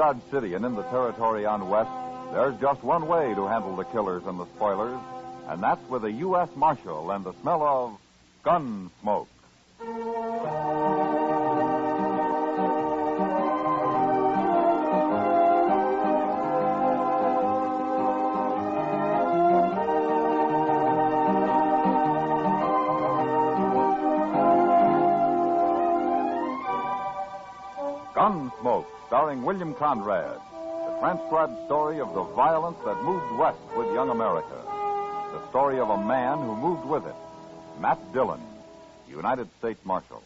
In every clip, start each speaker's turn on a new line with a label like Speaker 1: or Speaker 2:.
Speaker 1: Dodge City and in the territory on west, there's just one way to handle the killers and the spoilers, and that's with a U.S. Marshal and the smell of Gunsmoke. Gunsmoke, starring William Conrad. The transcribed story of the violence that moved west with young America. The story of a man who moved with it. Matt Dillon, United States Marshal.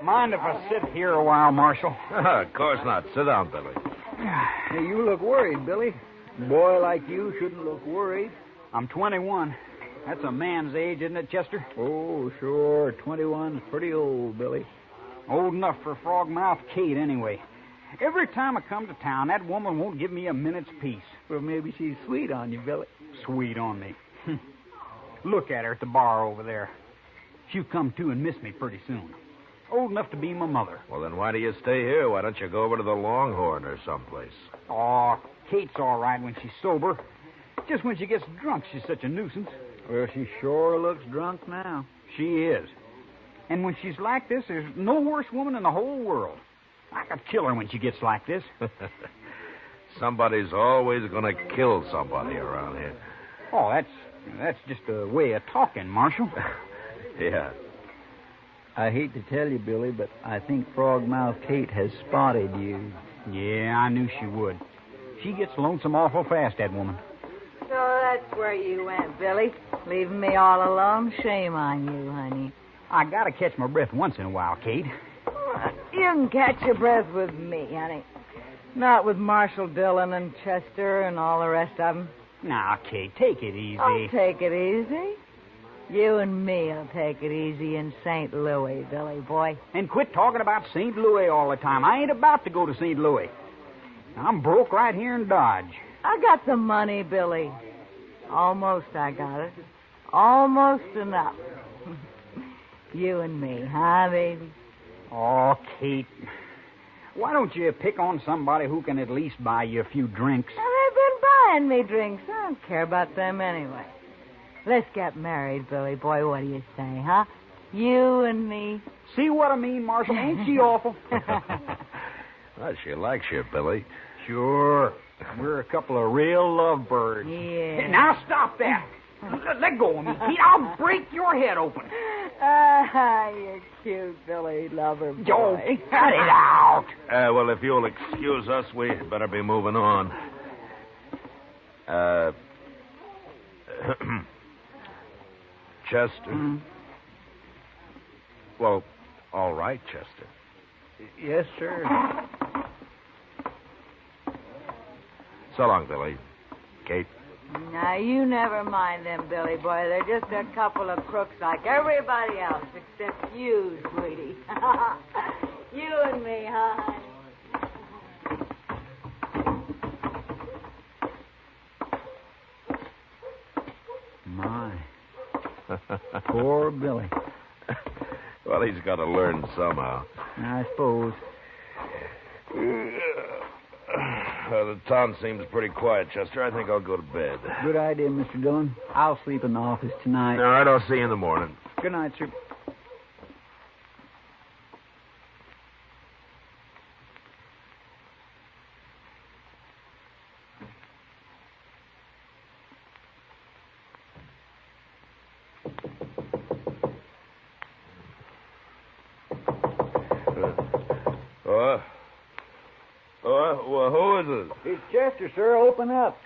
Speaker 2: Mind if I sit here a while, Marshal?
Speaker 3: Of course not. Sit down, Billy.
Speaker 4: Hey, you look worried, Billy. A boy like you shouldn't look worried.
Speaker 2: I'm 21. That's a man's age, isn't it, Chester?
Speaker 4: Oh, sure. 21's pretty old, Billy.
Speaker 2: Old enough for Frogmouth Kate, anyway. Every time I come to town, that woman won't give me a minute's peace.
Speaker 4: Well, maybe she's sweet on you, Billy.
Speaker 2: Sweet on me. Look at her at the bar over there. She'll come to and miss me pretty soon. Old enough to be my mother.
Speaker 3: Well, then why do you stay here? Why don't you go over to the Longhorn or someplace?
Speaker 2: Oh, Kate's all right when she's sober. Just when she gets drunk, she's such a nuisance.
Speaker 4: Well, she sure looks drunk now.
Speaker 2: She is. And when she's like this, there's no worse woman in the whole world. I could kill her when she gets like this.
Speaker 3: Somebody's always going to kill somebody around here.
Speaker 2: Oh, that's just a way of talking, Marshal.
Speaker 3: Yeah.
Speaker 4: I hate to tell you, Billy, but I think Frogmouth Kate has spotted you.
Speaker 2: Yeah, I knew she would. She gets lonesome awful fast, that woman.
Speaker 5: So that's where you went, Billy. Leaving me all alone? Shame on you, honey.
Speaker 2: I gotta catch my breath once in a while, Kate.
Speaker 5: You can catch your breath with me, honey. Not with Marshal Dillon and Chester and all the rest of them.
Speaker 2: Now, Kate, take it easy.
Speaker 5: I'll take it easy. You and me'll take it easy in St. Louis, Billy boy.
Speaker 2: And quit talking about St. Louis all the time. I ain't about to go to St. Louis. I'm broke right here in Dodge.
Speaker 5: I got the money, Billy. Almost I got it. Almost enough. You and me, huh, baby?
Speaker 2: Oh, Kate. Why don't you pick on somebody who can at least buy you a few drinks?
Speaker 5: Well, they've been buying me drinks. I don't care about them anyway. Let's get married, Billy boy. What do you say, huh? You and me.
Speaker 2: See what I mean, Marshal? Ain't she awful?
Speaker 3: Well, she likes you, Billy.
Speaker 2: Sure. We're a couple of real lovebirds.
Speaker 5: Yeah.
Speaker 2: Hey, now stop that. Let go of me, Pete. I'll break your head open.
Speaker 5: You're cute, Billy lover boy.
Speaker 2: Joe, cut it out.
Speaker 3: Well, if you'll excuse us, we better be moving on. Chester?
Speaker 4: Hmm?
Speaker 3: Well, all right, Chester.
Speaker 4: Yes, sir.
Speaker 3: So long, Billy. Kate?
Speaker 5: Now, you never mind them, Billy boy. They're just a couple of crooks like everybody else, except you, sweetie. You and me, huh?
Speaker 4: My. Poor Billy.
Speaker 3: Well, he's got to learn somehow.
Speaker 4: I suppose.
Speaker 3: The town seems pretty quiet, Chester. I think I'll go to bed.
Speaker 4: Good idea, Mr. Dillon. I'll sleep in the office tonight.
Speaker 3: All right, I'll see you in the morning.
Speaker 4: Good night, sir.
Speaker 3: Well, who is it?
Speaker 4: It's Chester, sir. Open up.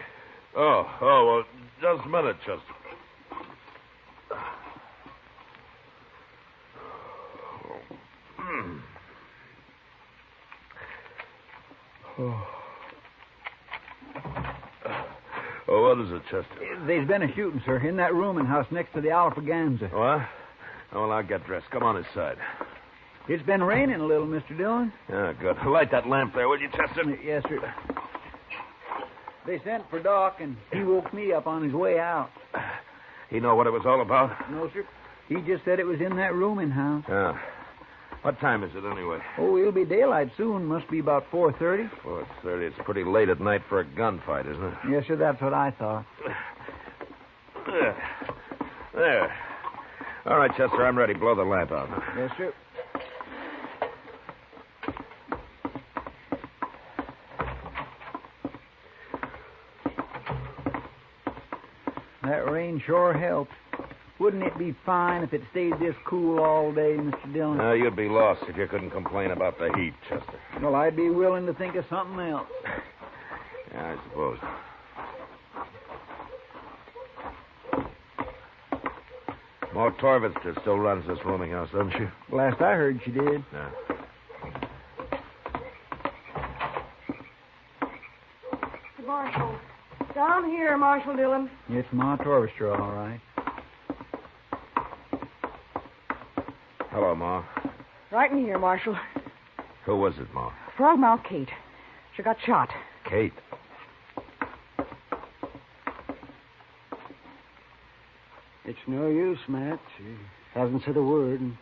Speaker 3: Well, just a minute, Chester. What is it, Chester?
Speaker 2: There's been a shooting, sir, in that rooming house next to the Alfraganza.
Speaker 3: What? Oh, well, I'll get dressed. Come on inside.
Speaker 2: It's been raining a little, Mr. Dillon.
Speaker 3: Yeah, good. Light that lamp there, will you, Chester?
Speaker 2: Yes, sir. They sent for Doc, and he woke me up on his way out.
Speaker 3: He know what it was all about?
Speaker 2: No, sir. He just said it was in that rooming house.
Speaker 3: Yeah. What time is it, anyway?
Speaker 2: Oh, it'll be daylight soon. Must be about 4:30.
Speaker 3: 4:30. It's pretty late at night for a gunfight, isn't it?
Speaker 2: Yes, sir, that's what I thought.
Speaker 3: There. All right, Chester, I'm ready. Blow the lamp out.
Speaker 2: Yes, sir. That rain sure helped. Wouldn't it be fine if it stayed this cool all day, Mr. Dillon?
Speaker 3: No, you'd be lost if you couldn't complain about the heat, Chester.
Speaker 2: Well, I'd be willing to think of something else.
Speaker 3: Yeah, I suppose. Ma Torvitzer still runs this rooming house, doesn't she?
Speaker 2: Last I heard, she did.
Speaker 3: Yeah.
Speaker 6: Marshal. Down here, Marshal Dillon.
Speaker 2: It's Ma Torvitzer, all right.
Speaker 3: Hello, Ma.
Speaker 6: Right in here, Marshal.
Speaker 3: Who was it, Ma?
Speaker 6: Frogmouth Kate. She got shot.
Speaker 3: Kate.
Speaker 7: It's no use, Matt. She hasn't said a word, and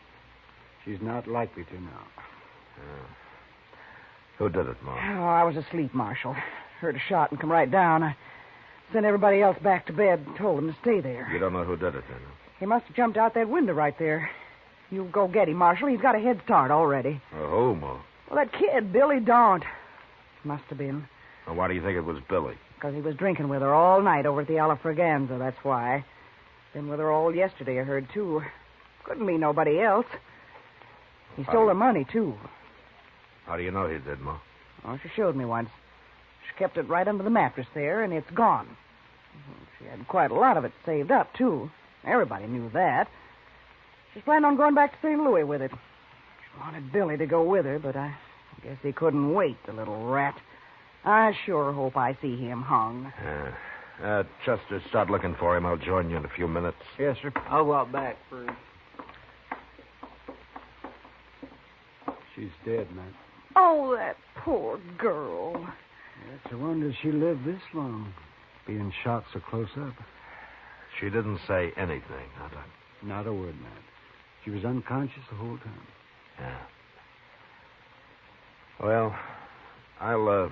Speaker 7: she's not likely to now.
Speaker 3: Who did it, Ma?
Speaker 6: Oh, I was asleep, Marshal. Heard a shot and come right down. I sent everybody else back to bed and told them to stay there.
Speaker 3: You don't know who did it, then?
Speaker 6: He must have jumped out that window right there. You go get him, Marshal. He's got a head start already.
Speaker 3: Who, Ma?
Speaker 6: Well, that kid, Billy Daunt. Must have been.
Speaker 3: Well, why do you think it was Billy?
Speaker 6: Because he was drinking with her all night over at the Alfraganza, that's why. Been with her all yesterday, I heard, too. Couldn't be nobody else. He stole her money, too.
Speaker 3: How do you know he did, Ma?
Speaker 6: Oh, she showed me once. She kept it right under the mattress there, and it's gone. She had quite a lot of it saved up, too. Everybody knew that. She's planning on going back to St. Louis with it. She wanted Billy to go with her, but I guess he couldn't wait, the little rat. I sure hope I see him hung.
Speaker 3: Chester, start looking for him. I'll join you in a few minutes.
Speaker 2: Yes, sir. I'll go out back first.
Speaker 7: She's dead, Matt.
Speaker 6: Oh, that poor girl.
Speaker 7: It's a wonder she lived this long, being shot so close up.
Speaker 3: She didn't say anything, huh, Doc?
Speaker 7: Not a word, Matt. She was unconscious the whole time.
Speaker 3: Yeah. Well, I'll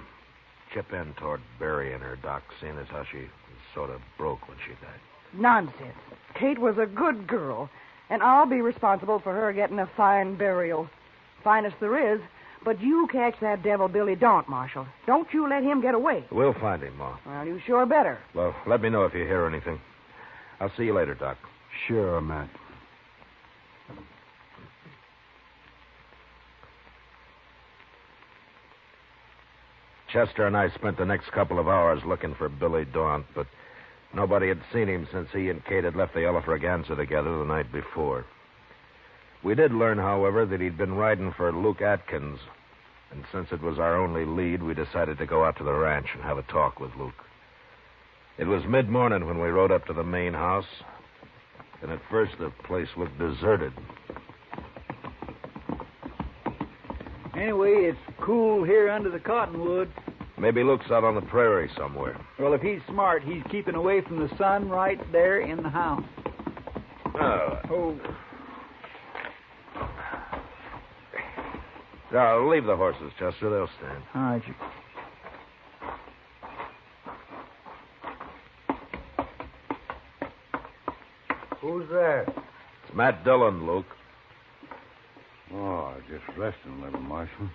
Speaker 3: chip in toward burying her, Doc, seeing as how she was sort of broke when she died.
Speaker 6: Nonsense. Kate was a good girl, and I'll be responsible for her getting a fine burial. Finest there is. But you catch that devil Billy Daunt, Marshal. Don't you let him get away.
Speaker 3: We'll find him, Ma.
Speaker 6: Well, you sure better.
Speaker 3: Well, let me know if you hear anything. I'll see you later, Doc.
Speaker 7: Sure, Matt.
Speaker 3: Chester and I spent the next couple of hours looking for Billy Daunt, but nobody had seen him since he and Kate had left the Alfraganza together the night before. We did learn, however, that he'd been riding for Luke Atkins, and since it was our only lead, we decided to go out to the ranch and have a talk with Luke. It was mid-morning when we rode up to the main house, and at first the place looked deserted.
Speaker 2: Anyway, it's cool here under the cottonwoods.
Speaker 3: Maybe Luke's out on the prairie somewhere.
Speaker 2: Well, if he's smart, he's keeping away from the sun right there in the house.
Speaker 3: Oh. Now, leave the horses, Chester. They'll stand.
Speaker 2: All right, you...
Speaker 7: Who's there?
Speaker 3: It's Matt Dillon, Luke.
Speaker 7: Oh, just resting a little, Marshal.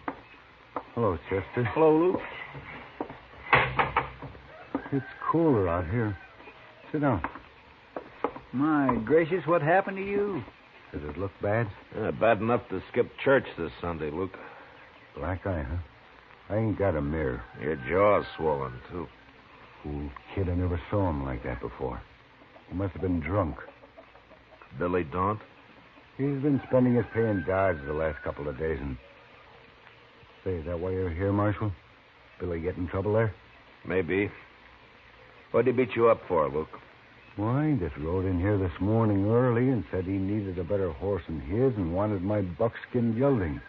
Speaker 7: Hello, Chester.
Speaker 2: Hello, Luke.
Speaker 7: It's cooler out here. Sit down.
Speaker 2: My gracious, what happened to you?
Speaker 7: Does it look bad?
Speaker 3: Bad enough to skip church this Sunday, Luke.
Speaker 7: Black eye, huh? I ain't got a mirror.
Speaker 3: Your jaw's swollen, too.
Speaker 7: Fool kid, I never saw him like that before. He must have been drunk.
Speaker 3: Billy Daunt?
Speaker 7: He's been spending his pay in Dodge the last couple of days, and... Say, is that why you're here, Marshal? Billy get in trouble there?
Speaker 3: Maybe. What'd he beat you up for, Luke?
Speaker 7: Why, he just rode in here this morning early and said he needed a better horse than his and wanted my buckskin gelding.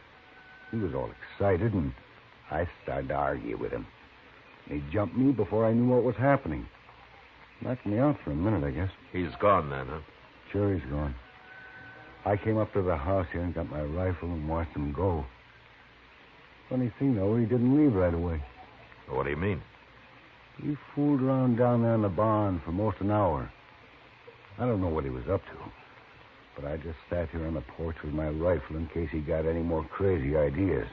Speaker 7: He was all excited, and I started to argue with him. He jumped me before I knew what was happening. Knocked me out for a minute, I guess.
Speaker 3: He's gone then, huh?
Speaker 7: Sure, he's gone. I came up to the house here and got my rifle and watched him go. Funny thing, though, he didn't leave right away.
Speaker 3: What do you mean?
Speaker 7: He fooled around down there in the barn for most an hour. I don't know what he was up to, but I just sat here on the porch with my rifle in case he got any more crazy ideas.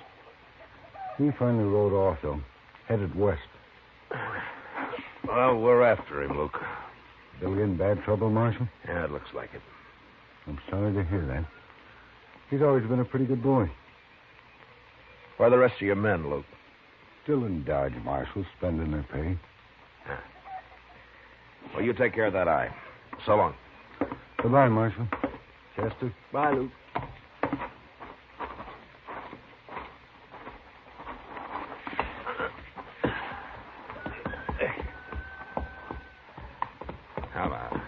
Speaker 7: He finally rode off, though, headed west.
Speaker 3: Well, we're after him, Luke.
Speaker 7: Billy in bad trouble, Marshal?
Speaker 3: Yeah, it looks like it.
Speaker 7: I'm sorry to hear that. He's always been a pretty good boy.
Speaker 3: Where are the rest of your men, Luke?
Speaker 7: Still in Dodge, Marshal, spending their pay.
Speaker 3: Yeah. Well, you take care of that eye. So long.
Speaker 7: Goodbye, Marshal. Chester?
Speaker 4: Bye, Luke.
Speaker 3: Come on.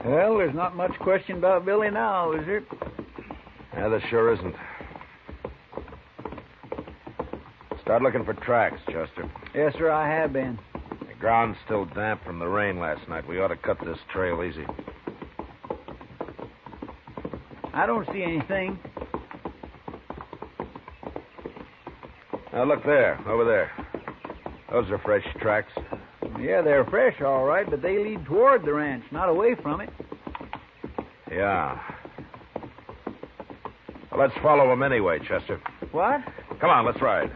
Speaker 4: Well, there's not much question about Billy now, is there?
Speaker 3: Yeah, there sure isn't. Start looking for tracks, Chester.
Speaker 4: Yes, sir, I have been.
Speaker 3: The ground's still damp from the rain last night. We ought to cut this trail easy.
Speaker 4: I don't see anything.
Speaker 3: Now, look there, over there. Those are fresh tracks.
Speaker 4: Yeah, they're fresh, all right, but they lead toward the ranch, not away from it.
Speaker 3: Yeah. Well, let's follow them anyway, Chester.
Speaker 4: What?
Speaker 3: Come on, let's ride.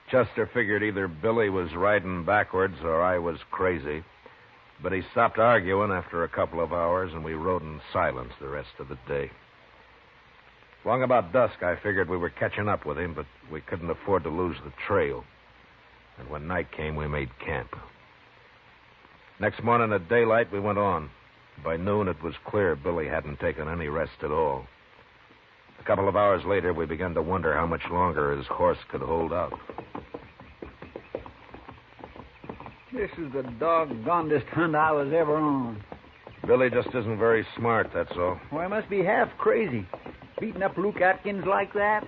Speaker 3: Chester figured either Billy was riding backwards or I was crazy. But he stopped arguing after a couple of hours, and we rode in silence the rest of the day. Long about dusk, I figured we were catching up with him, but we couldn't afford to lose the trail. And when night came, we made camp. Next morning at daylight, we went on. By noon, it was clear Billy hadn't taken any rest at all. A couple of hours later, we began to wonder how much longer his horse could hold out.
Speaker 4: This is the doggonedest hunt I was ever on.
Speaker 3: Billy just isn't very smart, that's all.
Speaker 4: Well, I must be half crazy. Beating up Luke Atkins like that?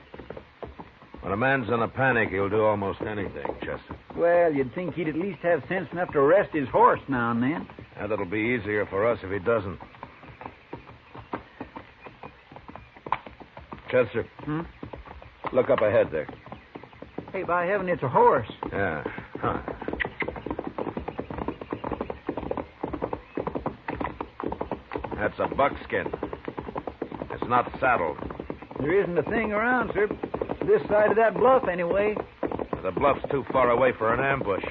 Speaker 3: When a man's in a panic, he'll do almost anything, Chester.
Speaker 4: Well, you'd think he'd at least have sense enough to rest his horse now and then.
Speaker 3: That'll be easier for us if he doesn't. Chester. Look up ahead there.
Speaker 4: Hey, by heaven, it's a horse.
Speaker 3: Yeah. Huh. That's a buckskin. It's not saddled.
Speaker 4: There isn't a thing around, sir. This side of that bluff, anyway.
Speaker 3: The bluff's too far away for an ambush.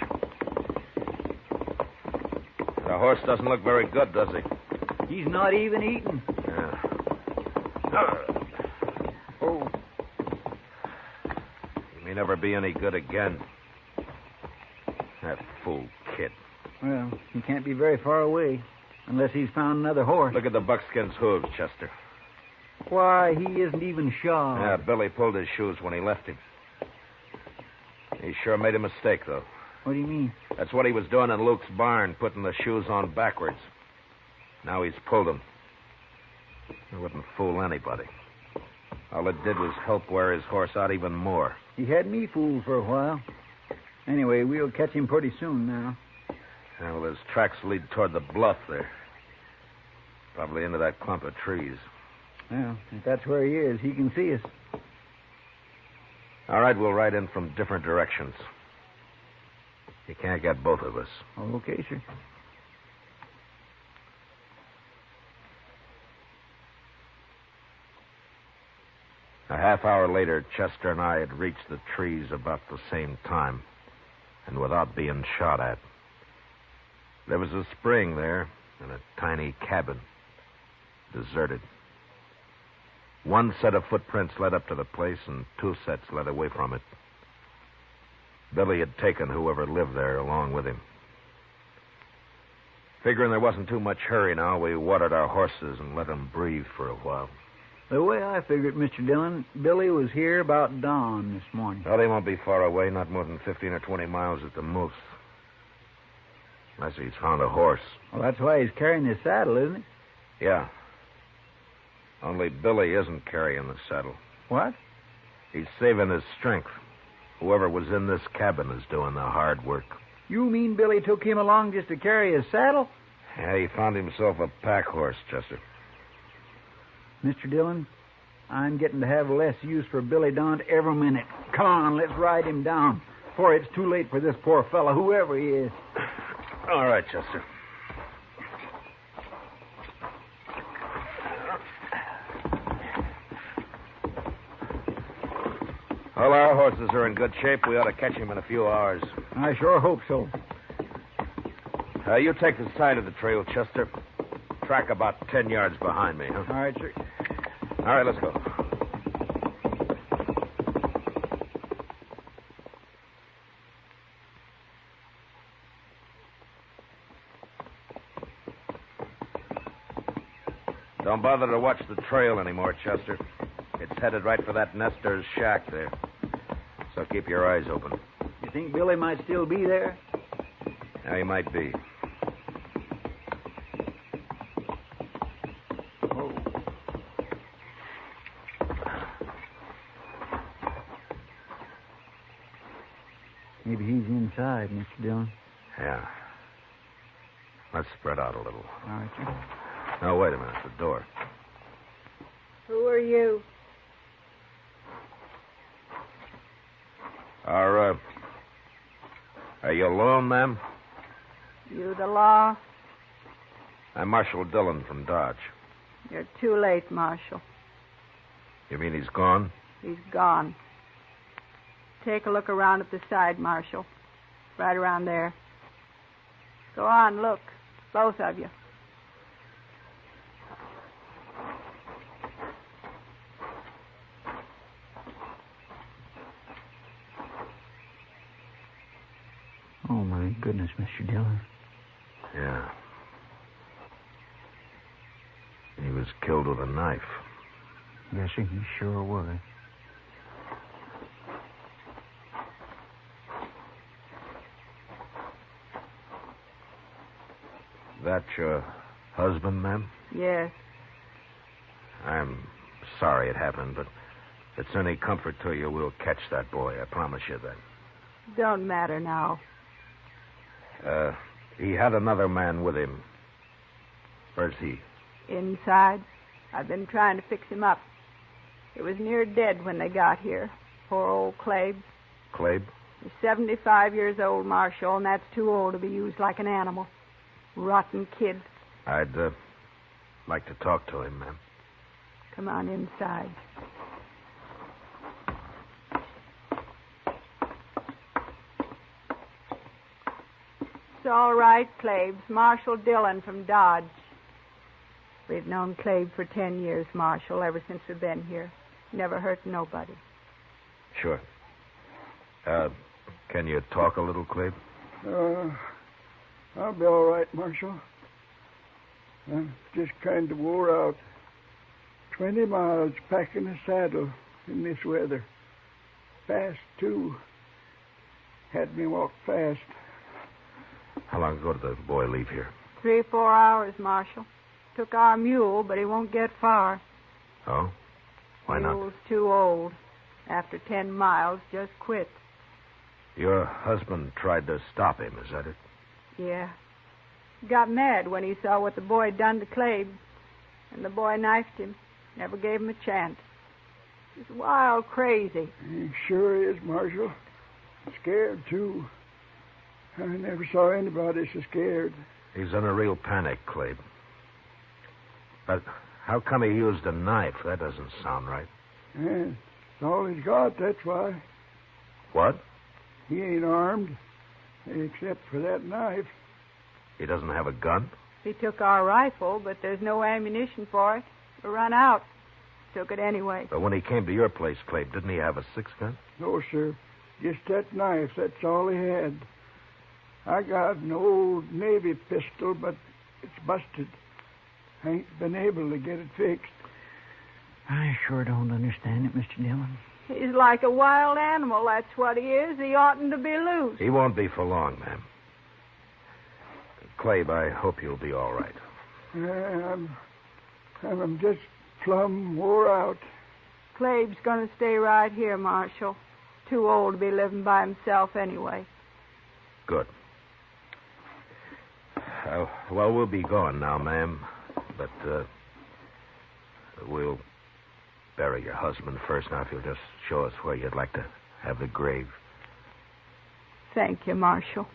Speaker 3: The horse doesn't look very good, does he?
Speaker 4: He's not even eating.
Speaker 3: Yeah.
Speaker 4: Oh.
Speaker 3: He may never be any good again. That fool kid.
Speaker 4: Well, he can't be very far away. Unless he's found another horse.
Speaker 3: Look at the buckskin's hooves, Chester.
Speaker 4: Why, he isn't even shod.
Speaker 3: Yeah, Billy pulled his shoes when he left him. He sure made a mistake, though.
Speaker 4: What do you mean?
Speaker 3: That's what he was doing in Luke's barn, putting the shoes on backwards. Now he's pulled them. It wouldn't fool anybody. All it did was help wear his horse out even more.
Speaker 4: He had me fooled for a while. Anyway, we'll catch him pretty soon now.
Speaker 3: Yeah, well, his tracks lead toward the bluff there. Probably into that clump of trees.
Speaker 4: Well, if that's where he is, he can see us.
Speaker 3: All right, we'll ride in from different directions. You can't get both of us.
Speaker 4: Okay, sir.
Speaker 3: A half hour later, Chester and I had reached the trees about the same time, and without being shot at. There was a spring there and a tiny cabin, deserted. One set of footprints led up to the place, and two sets led away from it. Billy had taken whoever lived there along with him. Figuring there wasn't too much hurry now, we watered our horses and let them breathe for a while.
Speaker 4: The way I figured, Mr. Dillon, Billy was here about dawn this morning.
Speaker 3: Well, he won't be far away, not more than 15 or 20 miles at the most. Unless he's found a horse.
Speaker 4: Well, that's why he's carrying his saddle, isn't he?
Speaker 3: Yeah. Only Billy isn't carrying the saddle.
Speaker 4: What?
Speaker 3: He's saving his strength. Whoever was in this cabin is doing the hard work.
Speaker 4: You mean Billy took him along just to carry his saddle?
Speaker 3: Yeah, he found himself a pack horse, Chester.
Speaker 4: Mr. Dillon, I'm getting to have less use for Billy Daunt every minute. Come on, let's ride him down before it's too late for this poor fellow, whoever he is.
Speaker 3: All right, Chester. Well, our horses are in good shape. We ought to catch him in a few hours.
Speaker 4: I sure hope so.
Speaker 3: You take the side of the trail, Chester. Track about 10 yards behind me, huh?
Speaker 4: All right, sir.
Speaker 3: All right, let's go. Don't bother to watch the trail anymore, Chester. It's headed right for that nester's shack there. So keep your eyes open.
Speaker 4: You think Billy might still be there?
Speaker 3: Yeah, he might be.
Speaker 4: Oh. Maybe he's inside, Mr. Dillon.
Speaker 3: Yeah. Let's spread out a little.
Speaker 4: All right, sir.
Speaker 3: Now, wait a minute. The door.
Speaker 5: Who are you?
Speaker 3: Are you alone, ma'am?
Speaker 5: You the law?
Speaker 3: I'm Marshal Dillon from Dodge.
Speaker 5: You're too late, Marshal.
Speaker 3: You mean he's gone?
Speaker 5: He's gone. Take a look around at the side, Marshal. Right around there. Go on, look. Both of you.
Speaker 4: Oh, my goodness, Mr. Dillon.
Speaker 3: Yeah. He was killed with a knife.
Speaker 4: Yes, sir, he sure was.
Speaker 3: That your husband, ma'am?
Speaker 5: Yes.
Speaker 3: I'm sorry it happened, but if it's any comfort to you, we'll catch that boy. I promise you that.
Speaker 5: Don't matter now.
Speaker 3: He had another man with him. Where's he?
Speaker 5: Inside. I've been trying to fix him up. He was near dead when they got here. Poor old Clabe.
Speaker 3: Clabe?
Speaker 5: He's 75 years old, Marshal, and that's too old to be used like an animal. Rotten kid.
Speaker 3: I'd like to talk to him, ma'am.
Speaker 5: Come on inside. It's all right, Clabe's Marshal Dillon from Dodge. We've known Clabe for 10 years, Marshal, ever since we've been here. Never hurt nobody.
Speaker 3: Sure. Can you talk a little, Clabe?
Speaker 8: I'll be all right, Marshal. I'm just kind of wore out. 20 miles packing a saddle in this weather. Fast, too. Had me walk fast.
Speaker 3: How long ago did the boy leave here?
Speaker 5: 3 or 4 hours, Marshal. Took our mule, but he won't get far.
Speaker 3: Oh? Why not?
Speaker 5: Mule's too old. After 10 miles, just quit.
Speaker 3: Your husband tried to stop him, is that it?
Speaker 5: Yeah. Got mad when he saw what the boy done to Clabe. And the boy knifed him. Never gave him a chance. He's wild crazy.
Speaker 8: He sure is, Marshal. Scared, too. I never saw anybody so scared.
Speaker 3: He's in a real panic, Clabe. But how come he used a knife? That doesn't sound right.
Speaker 8: Yeah, it's all he's got, that's why.
Speaker 3: What?
Speaker 8: He ain't armed, except for that knife.
Speaker 3: He doesn't have a gun?
Speaker 5: He took our rifle, but there's no ammunition for it. We run out. Took it anyway.
Speaker 3: But when he came to your place, Clabe, didn't he have a 6-gun?
Speaker 8: No, sir. Just that knife, that's all he had. I got an old Navy pistol, but it's busted. I ain't been able to get it fixed.
Speaker 4: I sure don't understand it, Mr. Dillon.
Speaker 5: He's like a wild animal, that's what he is. He oughtn't to be loose.
Speaker 3: He won't be for long, ma'am. Clabe, I hope you'll be all right.
Speaker 8: I'm just plumb wore out.
Speaker 5: Clabe's going to stay right here, Marshal. Too old to be living by himself anyway.
Speaker 3: Good. Well, we'll be going now, ma'am. But we'll bury your husband first. Now, if you'll just show us where you'd like to have the grave.
Speaker 5: Thank you, Marshal.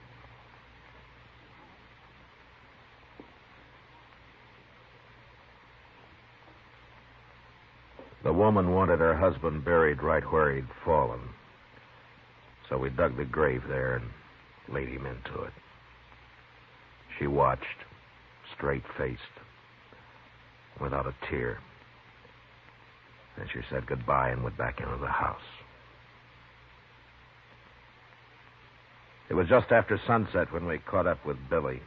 Speaker 3: The woman wanted her husband buried right where he'd fallen. So we dug the grave there and laid him into it. She watched, straight-faced, without a tear. Then she said goodbye and went back into the house. It was just after sunset when we caught up with Billy.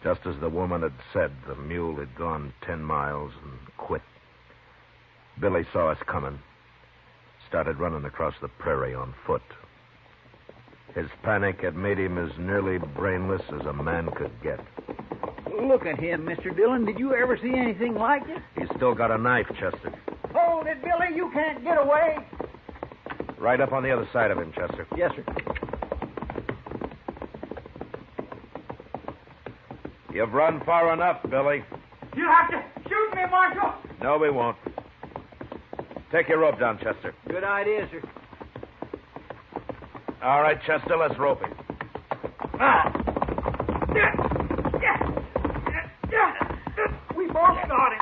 Speaker 3: Just as the woman had said, the mule had gone 10 miles and quit. Billy saw us coming, started running across the prairie on foot. His panic had made him as nearly brainless as a man could get.
Speaker 4: Look at him, Mr. Dillon. Did you ever see anything like it?
Speaker 3: He's still got a knife, Chester.
Speaker 4: Hold it, Billy. You can't get away.
Speaker 3: Right up on the other side of him, Chester.
Speaker 4: Yes, sir.
Speaker 3: You've run far enough, Billy.
Speaker 2: You have to shoot me, Marshal.
Speaker 3: No, we won't. Take your rope down, Chester.
Speaker 4: Good idea, sir.
Speaker 3: All right, Chester, let's rope him.
Speaker 2: We both got him.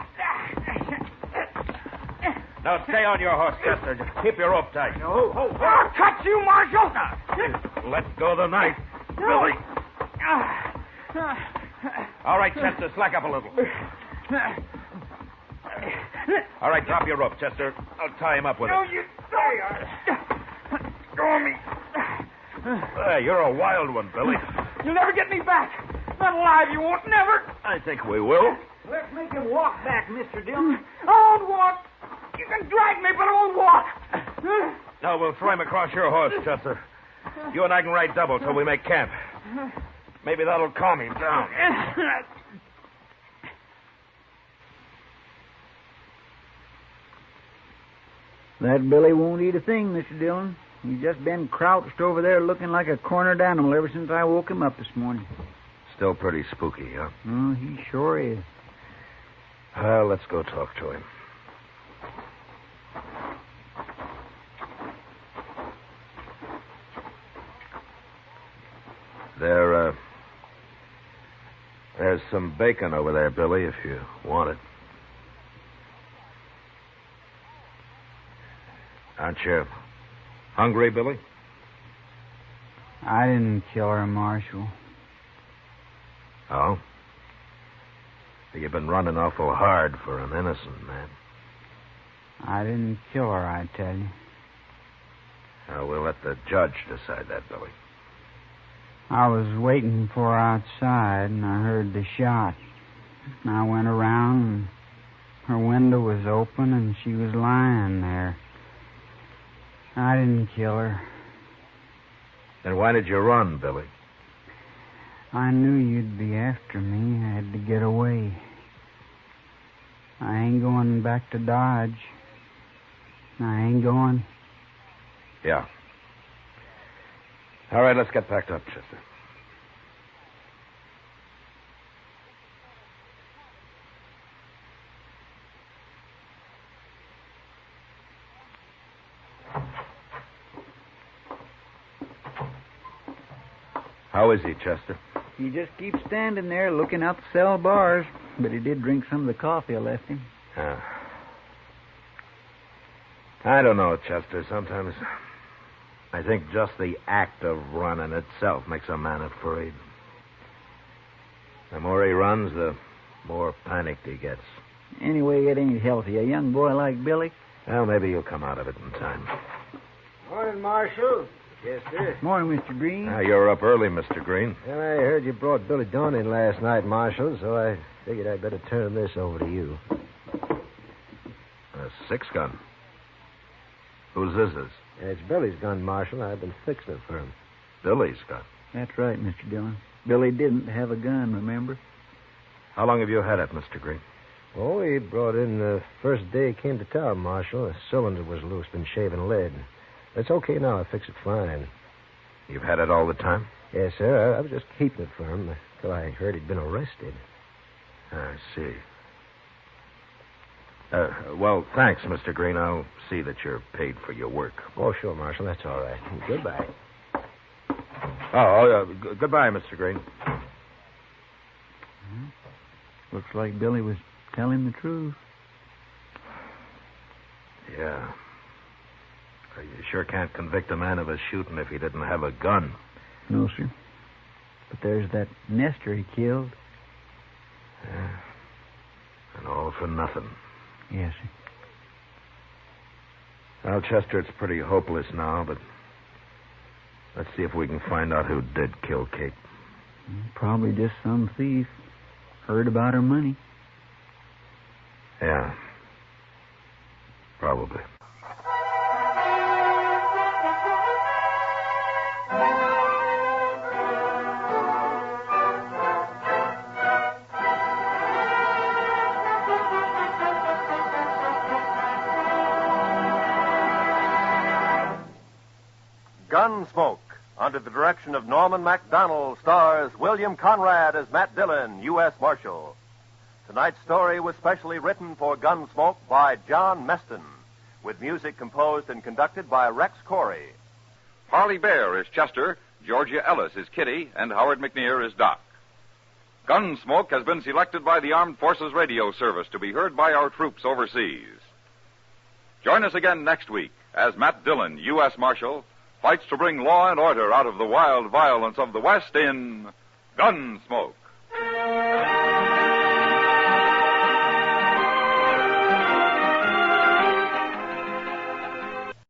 Speaker 3: Now stay on your horse, Chester. Just keep your rope tight.
Speaker 2: No. I'll cut you, Marshal.
Speaker 3: Let go of the knife. Billy. All right, Chester, slack up a little. All right, drop your rope, Chester. I'll tie him up with
Speaker 2: No,
Speaker 3: it.
Speaker 2: you don't. Go me.
Speaker 3: Hey, you're a wild one, Billy.
Speaker 2: You'll never get me back. Not alive, you won't, never.
Speaker 3: I think we will.
Speaker 4: Let's make him walk back, Mr. Dillon.
Speaker 2: I won't walk. You can drag me, but I won't walk.
Speaker 3: No, we'll throw him across your horse, Chester. You and I can ride double till we make camp. Maybe that'll calm him down.
Speaker 4: That Billy won't eat a thing, Mr. Dillon. He's just been crouched over there looking like a cornered animal ever since I woke him up this morning.
Speaker 3: Still pretty spooky, huh?
Speaker 4: Oh, he sure is.
Speaker 3: Well, let's go talk to him. There's some bacon over there, Billy, if you want it. Aren't you hungry, Billy?
Speaker 2: I didn't kill her, Marshal.
Speaker 3: Oh? You've been running awful hard for an innocent man.
Speaker 2: I didn't kill her, I tell you.
Speaker 3: We'll let the judge decide that, Billy.
Speaker 2: I was waiting for her outside, and I heard the shot. And I went around, and her window was open, and she was lying there. I didn't kill her.
Speaker 3: Then why did you run, Billy?
Speaker 2: I knew you'd be after me. I had to get away. I ain't going back to Dodge. I ain't going.
Speaker 3: Yeah. All right, let's get packed up, Chester. How is he, Chester?
Speaker 4: He just keeps standing there looking out the cell bars. But he did drink some of the coffee I left him.
Speaker 3: I don't know, Chester. Sometimes I think just the act of running itself makes a man afraid. The more he runs, the more panicked he gets.
Speaker 4: Anyway, it ain't healthy. A young boy like Billy.
Speaker 3: Well, maybe you'll come out of it in time.
Speaker 9: Morning, Marshal. Yes, sir.
Speaker 4: Morning, Mr. Green.
Speaker 3: You're up early, Mr. Green.
Speaker 9: Well, I heard you brought Billy Dawn in last night, Marshal, so I figured I'd better turn this over to you.
Speaker 3: A 6-gun. Whose is this?
Speaker 9: It's Billy's gun, Marshal. I've been fixing it for him.
Speaker 3: Billy's gun.
Speaker 4: That's right, Mr. Dillon. Billy didn't have a gun, remember?
Speaker 3: How long have you had it, Mr. Green?
Speaker 9: Oh, he brought in the first day he came to town, Marshal. The cylinder was loose, been shaving lead. It's okay now. I fixed it fine.
Speaker 3: You've had it all the time?
Speaker 9: Yes, sir. I was just keeping it for him until I heard he'd been arrested.
Speaker 3: I see. Well, thanks, Mr. Green. I'll see that you're paid for your work.
Speaker 9: Oh, sure, Marshal. That's all right. Goodbye.
Speaker 3: Goodbye, Mr. Green.
Speaker 4: Looks like Billy was telling the truth.
Speaker 3: Yeah. You sure can't convict a man of a shooting if he didn't have a gun.
Speaker 4: No, sir. But there's that nester he killed.
Speaker 3: Yeah. And all for nothing.
Speaker 4: Yes, sir.
Speaker 3: Well, Chester, it's pretty hopeless now, but let's see if we can find out who did kill Kate.
Speaker 4: Probably just some thief. Heard about her money.
Speaker 3: Yeah. Probably.
Speaker 10: Gunsmoke, under the direction of Norman Macdonnell, stars William Conrad as Matt Dillon, U.S. Marshal. Tonight's story was specially written for Gunsmoke by John Meston, with music composed and conducted by Rex Corey.
Speaker 11: Parley Baer is Chester, Georgia Ellis is Kitty, and Howard McNear is Doc. Gunsmoke has been selected by the Armed Forces Radio Service to be heard by our troops overseas. Join us again next week as Matt Dillon, U.S. Marshal, fights to bring law and order out of the wild violence of the West in Gunsmoke.